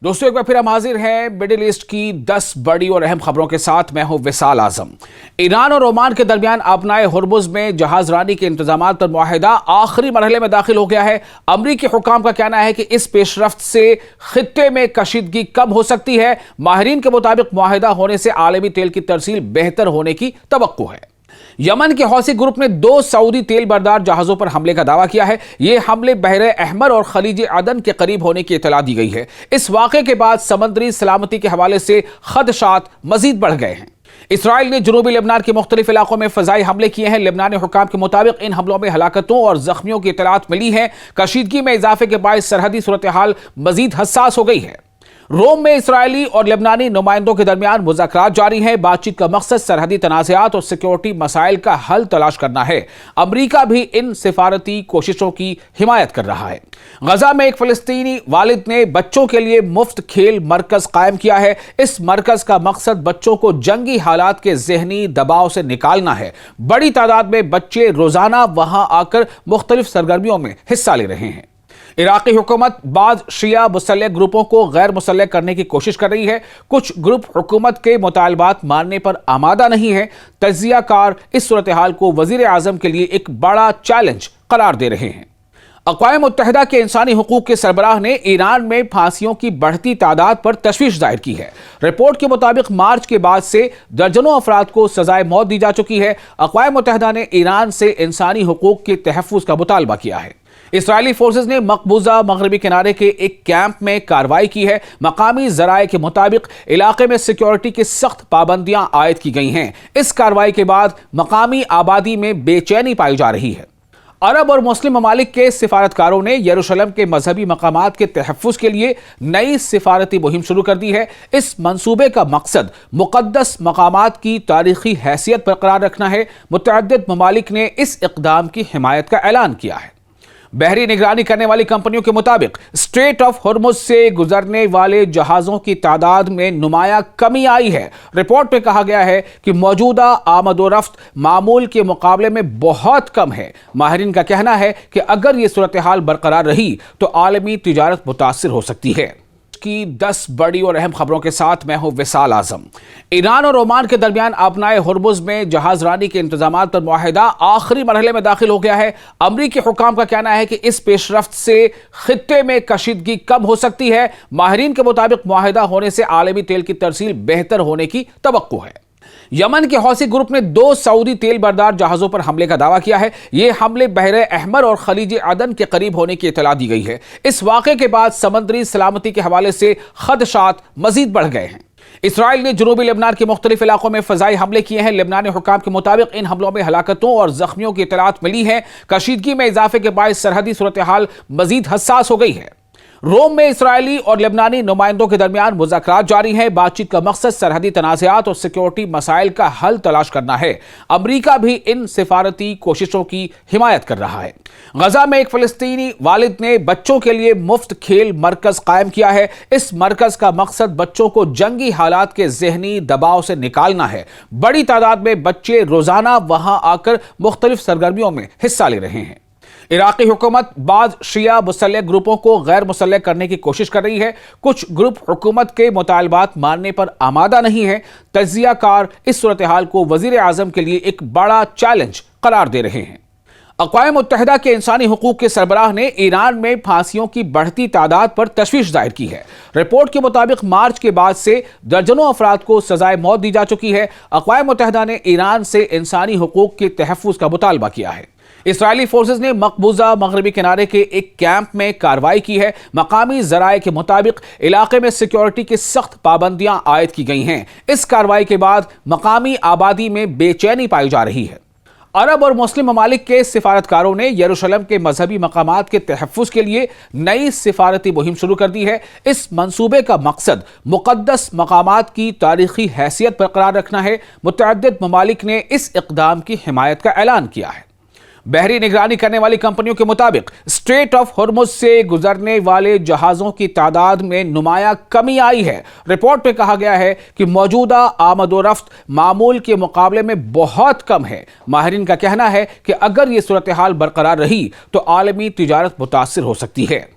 दोस्तों एक बार फिर हम हाजिर हैं मिडिल ईस्ट की 10 बड़ी और अहम खबरों के साथ। मैं हूं विशाल आजम। ईरान और ओमान के दरमियान अपनाए हुर्मुज में जहाज रानी के इंतजामात पर मुआहिदा आखिरी मरहले में दाखिल हो गया है। अमरीकी हुकाम का कहना है कि इस पेशरफ्त से खित्ते में कशीदगी कम हो सकती है। माहिरीन के मुताबिक मुआहिदा होने से आलमी तेल की तरसील बेहतर होने की तवक्को है। यमन के हौसी ग्रुप ने 2 सऊदी तेल बरदार जहाजों पर हमले का दावा किया है। ये हमले बहरे अहमर और खलीज अदन के करीब होने की इत्तला दी गई है। इस वाक़े के बाद समुद्री सलामती के हवाले से खदशात मजीद बढ़ गए हैं। इसराइल ने जनूबी लेबनान के मुख्तलिफ इलाकों में फजाई हमले किए हैं। लेबनानी हुकाम के मुताबिक इन हमलों में हलाकतों और जख्मियों की इत्तलात मिली है। कशीदगी में इजाफे के बाद सरहदी सूरत हाल मजीद हसास हो गई है। रोम में इसराइली और लेबनानी नुमाइंदों के दरमियान मुज़ाकरात जारी हैं। बातचीत का मकसद सरहदी तनाज़ात और सिक्योरिटी मसाइल का हल तलाश करना है। अमरीका भी इन सिफारती कोशिशों की हिमायत कर रहा है। गजा में एक फ़लस्तीनी वालिद ने बच्चों के लिए मुफ्त खेल मरकज़ कायम किया है। इस मरकज़ का मकसद बच्चों को जंगी हालात के ज़हनी दबाव से निकालना है। बड़ी तादाद में बच्चे रोज़ाना वहां आकर मुख्तलिफ सरगर्मियों में हिस्सा ले रहे हैं। इराकी हुकूमत बाद शिया मुसल्लह ग्रुपों को गैर मुसल्लह करने की कोशिश कर रही है। कुछ ग्रुप हुकूमत के मुतालबात मानने पर आमादा नहीं है। तज्जिया कार इस सूरत हाल को वजीर आजम के लिए एक बड़ा चैलेंज करार दे रहे हैं। अक़वाम मुत्तहिदा के इंसानी हुकूक के सरबराह ने ईरान में फांसियों की बढ़ती तादाद पर तशवीश जाहिर की है। रिपोर्ट के मुताबिक मार्च के बाद से दर्जनों अफराद को सजाए मौत दी जा चुकी है। अक़वाम मुत्तहिदा ने ईरान से इंसानी हुकूक के तहफ़्फ़ुज़ का मुतालबा किया है। इसराइली फोर्सेस ने मकबूजा मगरबी किनारे के एक कैंप में कार्रवाई की है। मकामी जराये के मुताबिक इलाके में सिक्योरिटी की सख्त पाबंदियां आयद की गई हैं। इस कार्रवाई के बाद मकामी आबादी में बेचैनी पाई जा रही है। अरब और मुस्लिम ममालिक के सिफारतकारों ने यरूशलेम के मजहबी मकामात के तहफ़्फ़ुज़ के लिए नई सिफारती मुहिम शुरू कर दी है। इस मंसूबे का मकसद मुक़द्दस मकामात की तारीखी हैसियत बरकरार रखना है। मुतअद्दिद ममालिक ने इस इक़दाम की हिमायत का ऐलान किया है। बहरी निगरानी करने वाली कंपनियों के मुताबिक स्ट्रेट ऑफ हुर्मुज से गुजरने वाले जहाज़ों की तादाद में नुमाया कमी आई है। रिपोर्ट में कहा गया है कि मौजूदा आमदोरफ्त मामूल के मुकाबले में बहुत कम है। माहिरीन का कहना है कि अगर ये सूरत हाल बरकरार रही तो आलमी तिजारत मुतासिर हो सकती है। की 10 बड़ी और अहम खबरों के साथ मैं हूं विशाल आजम। ईरान और ओमान के दरमियान अपनाए हुर्मुज में जहाज रानी के इंतजामात पर मुआहिदा आखिरी मरहले में दाखिल हो गया है। अमरीकी हुकाम का कहना है कि इस पेशरफ्त से खित्ते में कशीदगी कम हो सकती है। माहिरीन के मुताबिक मुआहिदा होने से आलमी तेल की तरसील बेहतर होने की तवक्को है। यमन के हौसी ग्रुप ने 2 सऊदी तेल बरदार जहाजों पर हमले का दावा किया है। ये हमले बहरे अहमर और खलीज अदन के करीब होने की इत्तला दी गई है। इस वाक़े के बाद समुद्री सलामती के हवाले से खदशात मजीद बढ़ गए हैं। इसराइल ने जनूबी लेबनान के मुख्तलिफ इलाकों में फजाई हमले किए हैं। लेबनानी हुकाम के मुताबिक इन हमलों में हलाकतों और जख्मियों की इत्तलात मिली है। कशीदगी में इजाफे के बाद सरहदी सूरत हाल मजीद हसास हो गई है। रोम में इसराइली और लेबनानी नुमाइंदों के दरमियान मुज़ाकरात जारी हैं। बातचीत का मकसद सरहदी तनाज़ात और सिक्योरिटी मसाइल का हल तलाश करना है। अमरीका भी इन सिफारती कोशिशों की हिमायत कर रहा है। गजा में एक फ़लस्तीनी वालिद ने बच्चों के लिए मुफ्त खेल मरकज़ कायम किया है। इस मरकज़ का मकसद बच्चों को जंगी हालात के ज़हनी दबाव से निकालना है। बड़ी तादाद में बच्चे रोज़ाना वहां आकर मुख्तलिफ सरगर्मियों में हिस्सा ले रहे हैं। इराकी हुकूमत बाद शिया मुसल्लह ग्रुपों को गैर मुसल्लह करने की कोशिश कर रही है। कुछ ग्रुप हुकूमत के मुतालबात मानने पर आमादा नहीं है। तज्जिया कार इस सूरत हाल को वजीर आजम के लिए एक बड़ा चैलेंज करार दे रहे हैं। अक़वाम मुत्तहिदा के इंसानी हुकूक के सरबराह ने ईरान में फांसियों की बढ़ती तादाद पर तशवीश जाहिर की है। रिपोर्ट के मुताबिक मार्च के बाद से दर्जनों अफराद को सजाए मौत दी जा चुकी है। अक़वाम मुत्तहिदा ने ईरान से इंसानी हुकूक के तहफ़्फ़ुज़ का मुतालबा किया है। इसराइली फोर्सेस ने मकबूजा मगरबी किनारे के एक कैंप में कार्रवाई की है। मकामी जराये के मुताबिक इलाके में सिक्योरिटी की सख्त पाबंदियां आयद की गई हैं। इस कार्रवाई के बाद मकामी आबादी में बेचैनी पाई जा रही है। अरब और मुस्लिम ममालिक के सिफारतकारों ने यरूशलेम के मजहबी मकामात के तहफ़्फ़ुज़ के लिए नई सिफारती मुहिम शुरू कर दी है। इस मंसूबे का मकसद मुक़द्दस मकामात की तारीखी हैसियत बरकरार रखना है। मुतअद्दिद ममालिक ने इस इक़दाम की हिमायत का ऐलान किया है। बहरी निगरानी करने वाली कंपनियों के मुताबिक स्ट्रेट ऑफ हुर्मुज से गुजरने वाले जहाज़ों की तादाद में नुमाया कमी आई है। रिपोर्ट में कहा गया है कि मौजूदा आमदोरफ्त मामूल के मुकाबले में बहुत कम है। माहिरीन का कहना है कि अगर ये सूरत हाल बरकरार रही तो आलमी तिजारत मुतासिर हो सकती है।